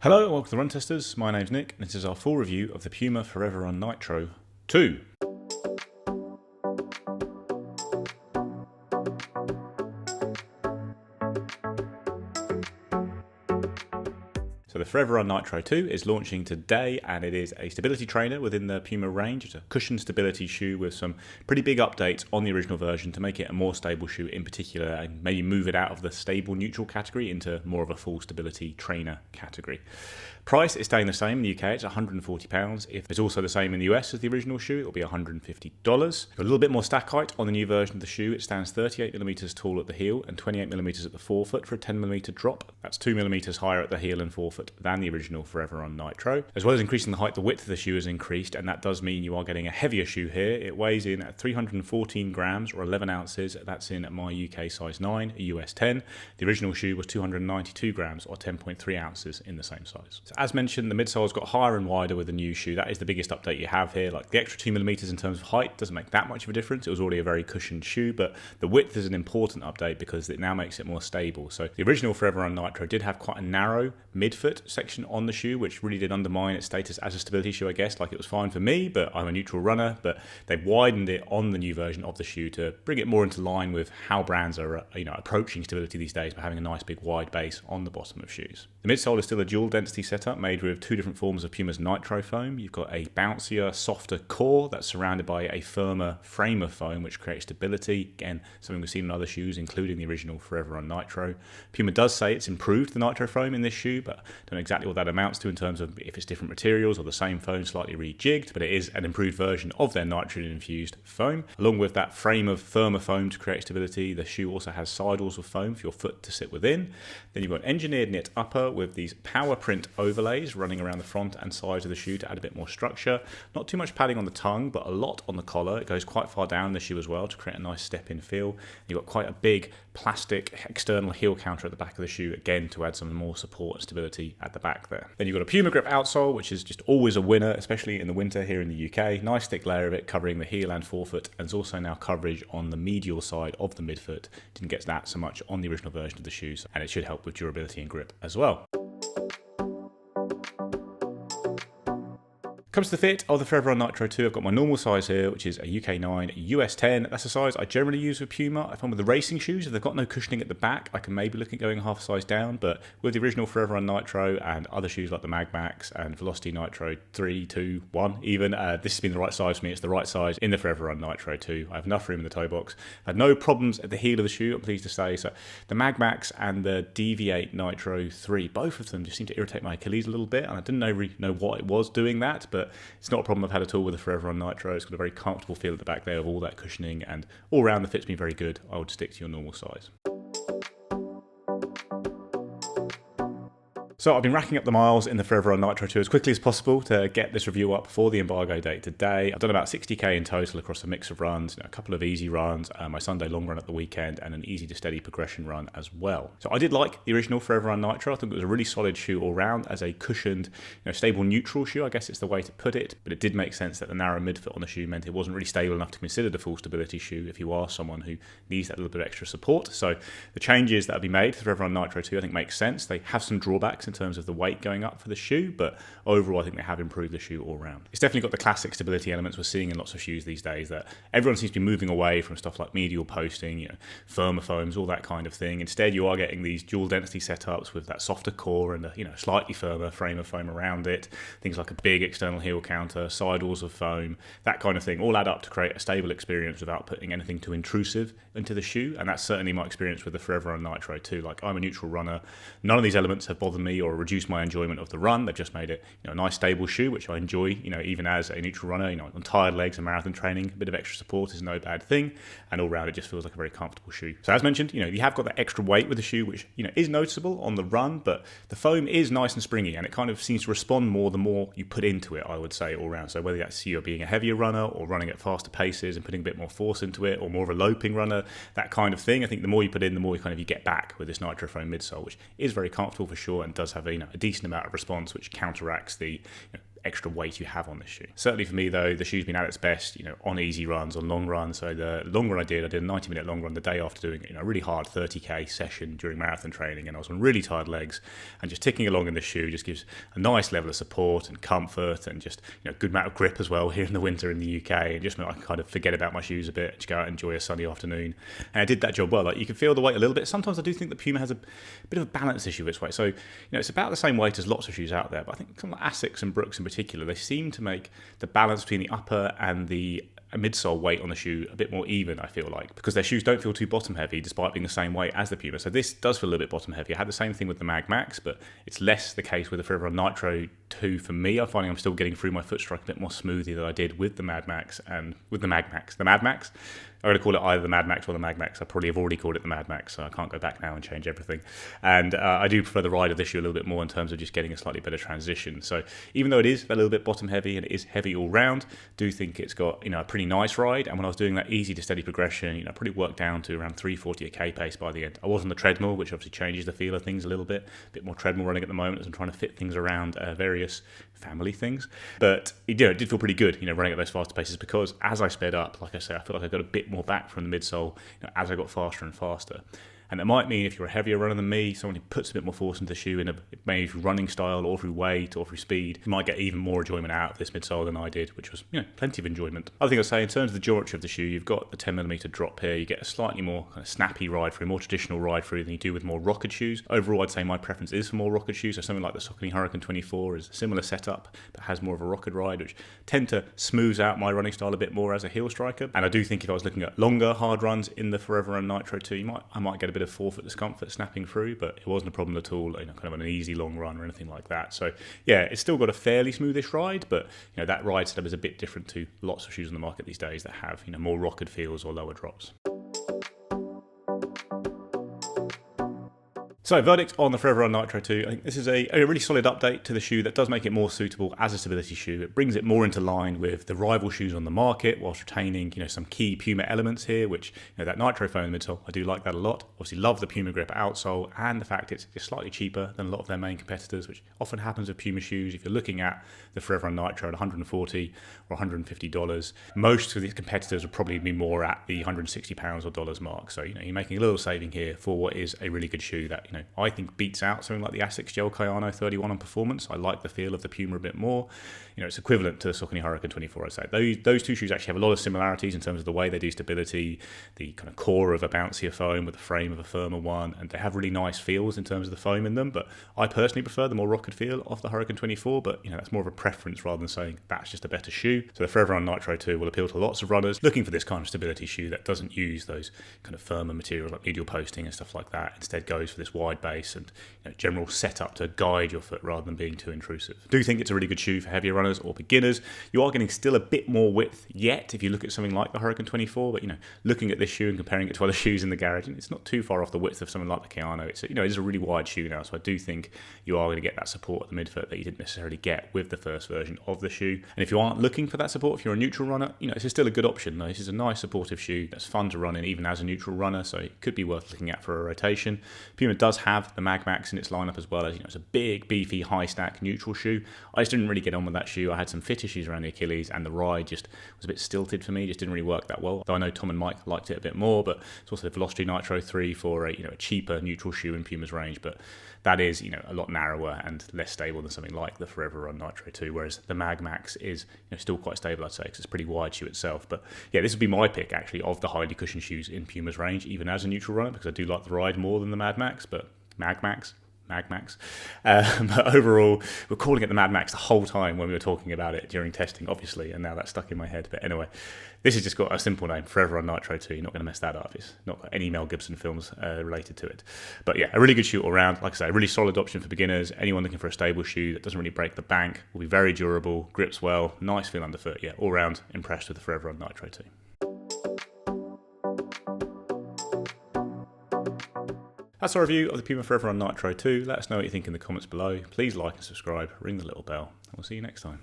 Hello and welcome to Run Testers. My name's Nick and this is our full review of the Puma ForeverRun Nitro 2. So the ForeverRun Nitro 2 is launching today, and it is a stability trainer within the Puma range. It's a cushion stability shoe with some pretty big updates on the original version to make it a more stable shoe in particular, and maybe move it out of the stable neutral category into more of a full stability trainer category. Price is staying the same in the UK, it's £140. If it's also the same in the US as the original shoe, it'll be $150. A little bit more stack height on the new version of the shoe. It stands 38mm tall at the heel and 28mm at the forefoot for a 10mm drop. That's 2mm higher at the heel and forefoot than the original ForeverRun Nitro. As well as increasing the height, the width of the shoe has increased, and that does mean you are getting a heavier shoe here. It weighs in at 314 grams or 11 ounces. That's in my UK size 9, a US 10. The original shoe was 292 grams or 10.3 ounces in the same size. So as mentioned, the midsole's got higher and wider with the new shoe. That is the biggest update you have here. Like the extra 2mm in terms of height doesn't make that much of a difference. It was already a very cushioned shoe, but the width is an important update because it now makes it more stable. So the original ForeverRun Nitro did have quite a narrow midfoot section on the shoe, which really did undermine its status as a stability shoe, I guess. Like it was fine for me, but I'm a neutral runner, but they've widened it on the new version of the shoe to bring it more into line with how brands are approaching stability these days by having a nice big wide base on the bottom of shoes. The midsole is still a dual density setup made with two different forms of Puma's Nitro foam. You've got a bouncier, softer core that's surrounded by a firmer frame of foam which creates stability. Again, something we've seen in other shoes, including the original ForeverRun Nitro. Puma does say it's improved the Nitro foam in this shoe, but I don't know exactly what that amounts to in terms of if it's different materials or the same foam slightly rejigged, but it is an improved version of their nitrogen-infused foam. Along with that frame of firmer foam to create stability, the shoe also has sidewalls of foam for your foot to sit within. Then you've got an engineered knit upper with these power print overlays running around the front and sides of the shoe to add a bit more structure. Not too much padding on the tongue, but a lot on the collar. It goes quite far down the shoe as well to create a nice step-in feel. You've got quite a big plastic external heel counter at the back of the shoe, again to add some more support and stability at the back there. Then you've got a Puma Grip outsole, which is just always a winner, especially in the winter here in the UK. Nice thick layer of it covering the heel and forefoot, and there's also now coverage on the medial side of the midfoot. Didn't get that so much on the original version of the shoes, and it should help with durability and grip as well. Comes to the fit of the ForeverRun Nitro 2, I've got my normal size here, which is a UK 9, US 10. That's the size I generally use with Puma. I find with the racing shoes, if they've got no cushioning at the back, I can maybe look at going half a size down, but with the original ForeverRun Nitro and other shoes like the Mag Max and Velocity Nitro 3, 2, 1 even, this has been the right size for me. It's the right size in the ForeverRun Nitro 2. I have enough room in the toe box. I had no problems at the heel of the shoe, I'm pleased to say. So the Mag Max and the Deviate Nitro 3, both of them just seem to irritate my Achilles a little bit, and I didn't really know what it was doing that, but it's not a problem I've had at all with the ForeverRun Nitro. It's got a very comfortable feel at the back there of all that cushioning, and all round the fit's been very good. I would stick to your normal size. So I've been racking up the miles in the ForeverRun Nitro 2 as quickly as possible to get this review up for the embargo date today. I've done about 60k in total across a mix of runs, a couple of easy runs, my Sunday long run at the weekend, and an easy to steady progression run as well. So I did like the original ForeverRun Nitro. I think it was a really solid shoe all round as a cushioned, stable neutral shoe, I guess it's the way to put it. But it did make sense that the narrow midfoot on the shoe meant it wasn't really stable enough to consider the full stability shoe if you are someone who needs that little bit of extra support. So the changes that have been made to the ForeverRun Nitro 2 I think make sense. They have some drawbacks in terms of the weight going up for the shoe, but overall I think they have improved the shoe all round. It's definitely got the classic stability elements we're seeing in lots of shoes these days, that everyone seems to be moving away from stuff like medial posting, firmer foams, all that kind of thing. Instead you are getting these dual density setups with that softer core and a slightly firmer frame of foam around it. Things like a big external heel counter, sidewalls of foam, that kind of thing all add up to create a stable experience without putting anything too intrusive into the shoe, and that's certainly my experience with the ForeverRun Nitro 2. Like, I'm a neutral runner, none of these elements have bothered me or reduced my enjoyment of the run. They've just made it a nice stable shoe, which I enjoy, even as a neutral runner. On tired legs and marathon training, a bit of extra support is no bad thing, and all round it just feels like a very comfortable shoe. So as mentioned, you have got that extra weight with the shoe, which is noticeable on the run, but the foam is nice and springy, and it kind of seems to respond more the more you put into it, I would say, all round. So whether that's you being a heavier runner or running at faster paces and putting a bit more force into it, or more of a loping runner, that kind of thing, I think the more you put in, the more you get back with this Nitro foam midsole, which is very comfortable for sure and does have a decent amount of response, which counteracts the extra weight you have on this shoe. Certainly for me though, the shoe's been at its best, on easy runs, on long runs. So the long run I did a 90-minute long run the day after doing a really hard 30k session during marathon training, and I was on really tired legs, and just ticking along in the shoe just gives a nice level of support and comfort, and just good amount of grip as well here in the winter in the UK, and just meant I can kind of forget about my shoes a bit and just go out and enjoy a sunny afternoon. And I did that job well. Like, you can feel the weight a little bit. Sometimes I do think that Puma has a bit of a balance issue with its weight. So it's about the same weight as lots of shoes out there, but I think some like Asics and Brooks in particular, they seem to make the balance between the upper and the midsole weight on the shoe a bit more even, I feel like, because their shoes don't feel too bottom heavy despite being the same weight as the Puma. So this does feel a little bit bottom heavy. I had the same thing with the Mag Max, but it's less the case with the ForeverRun Nitro 2 for me. I'm finding I'm still getting through my foot strike a bit more smoothly than I did with the Mad Max and with the Mag Max. The Mad Max, I'm going to call it either the Mad Max or the Mag Max. I probably have already called it the Mad Max, so I can't go back now and change everything. And I do prefer the ride of this shoe a little bit more in terms of just getting a slightly better transition. So even though it is a little bit bottom heavy and it is heavy all round, do think it's got a pretty nice ride. And when I was doing that easy to steady progression, I probably worked down to around 340 a k pace by the end. I was on the treadmill, which obviously changes the feel of things a little bit. A bit more treadmill running at the moment as I'm trying to fit things around various family things. But it did feel pretty good, running at those faster paces, because as I sped up, like I say, I feel like I got a bit more back from the midsole as I got faster and faster. And it might mean if you're a heavier runner than me, someone who puts a bit more force into the shoe, maybe through running style or through weight or through speed, you might get even more enjoyment out of this midsole than I did, which was plenty of enjoyment. Other thing I'd say, in terms of the geometry of the shoe, you've got the 10mm drop here. You get a slightly more kind of snappy ride through, more traditional ride through than you do with more rocket shoes. Overall, I'd say my preference is for more rocket shoes. So something like the Saucony Hurricane 24 is a similar setup, but has more of a rocket ride, which tend to smooth out my running style a bit more as a heel striker. And I do think if I was looking at longer hard runs in the ForeverRun Nitro 2, I might get a bit of forefoot discomfort snapping through, but it wasn't a problem at all, kind of an easy long run or anything like that. So yeah, it's still got a fairly smoothish ride, but that ride setup is a bit different to lots of shoes on the market these days that have more rocket feels or lower drops. So, verdict on the ForeverRun Nitro 2. I think this is a really solid update to the shoe that does make it more suitable as a stability shoe. It brings it more into line with the rival shoes on the market, whilst retaining some key Puma elements here, which that Nitro foam in the midsole, I do like that a lot. Obviously love the Puma grip outsole, and the fact it's slightly cheaper than a lot of their main competitors, which often happens with Puma shoes. If you're looking at the ForeverRun Nitro at $140 or $150, most of these competitors would probably be more at the £160 or dollars mark. So you're making a little saving here for what is a really good shoe that I think beats out something like the Asics Gel Kayano 31 on performance. I like the feel of the Puma a bit more. It's equivalent to the Saucony Hurricane 24, I'd say. Those two shoes actually have a lot of similarities in terms of the way they do stability, the kind of core of a bouncier foam with the frame of a firmer one, and they have really nice feels in terms of the foam in them. But I personally prefer the more rocket feel of the Hurricane 24, but that's more of a preference rather than saying that's just a better shoe. So the ForeverRun Nitro 2 will appeal to lots of runners looking for this kind of stability shoe that doesn't use those kind of firmer materials like medial posting and stuff like that. Instead goes for this wide base and general setup to guide your foot rather than being too intrusive. I do think it's a really good shoe for heavier runners or beginners. You are getting still a bit more width yet if you look at something like the Hurricane 24, but looking at this shoe and comparing it to other shoes in the garage, it's not too far off the width of something like the Kayano. It's it is a really wide shoe now, so I do think you are going to get that support at the midfoot that you didn't necessarily get with the first version of the shoe. And if you aren't looking for that support, if you're a neutral runner, this is still a good option. This is a nice supportive shoe that's fun to run in even as a neutral runner, so it could be worth looking at for a rotation. Puma does have the Mag Max in its lineup as well, as it's a big, beefy, high stack neutral shoe. I just didn't really get on with that shoe. I had some fit issues around the Achilles, and the ride just was a bit stilted for me. Just didn't really work that well. Though I know Tom and Mike liked it a bit more, but it's also the Velocity Nitro 3 for a cheaper neutral shoe in Puma's range. But that is a lot narrower and less stable than something like the ForeverRun Nitro 2. Whereas the Mag Max is still quite stable, I'd say, because it's a pretty wide shoe itself. But yeah, this would be my pick actually of the highly cushioned shoes in Puma's range, even as a neutral runner, because I do like the ride more than the Mad Max. But Mag Max. But overall, we're calling it the Mad Max the whole time when we were talking about it during testing, obviously, and now that's stuck in my head. But anyway, this has just got a simple name, ForeverRun Nitro 2. You're not going to mess that up. It's not got any Mel Gibson films related to it. But yeah, a really good shoe all around. Like I say, a really solid option for beginners. Anyone looking for a stable shoe that doesn't really break the bank, will be very durable, grips well, nice feel underfoot. Yeah, all round impressed with the ForeverRun Nitro 2. That's our review of the Puma ForeverRun Nitro 2. Let us know what you think in the comments below. Please like and subscribe, ring the little bell, and we'll see you next time.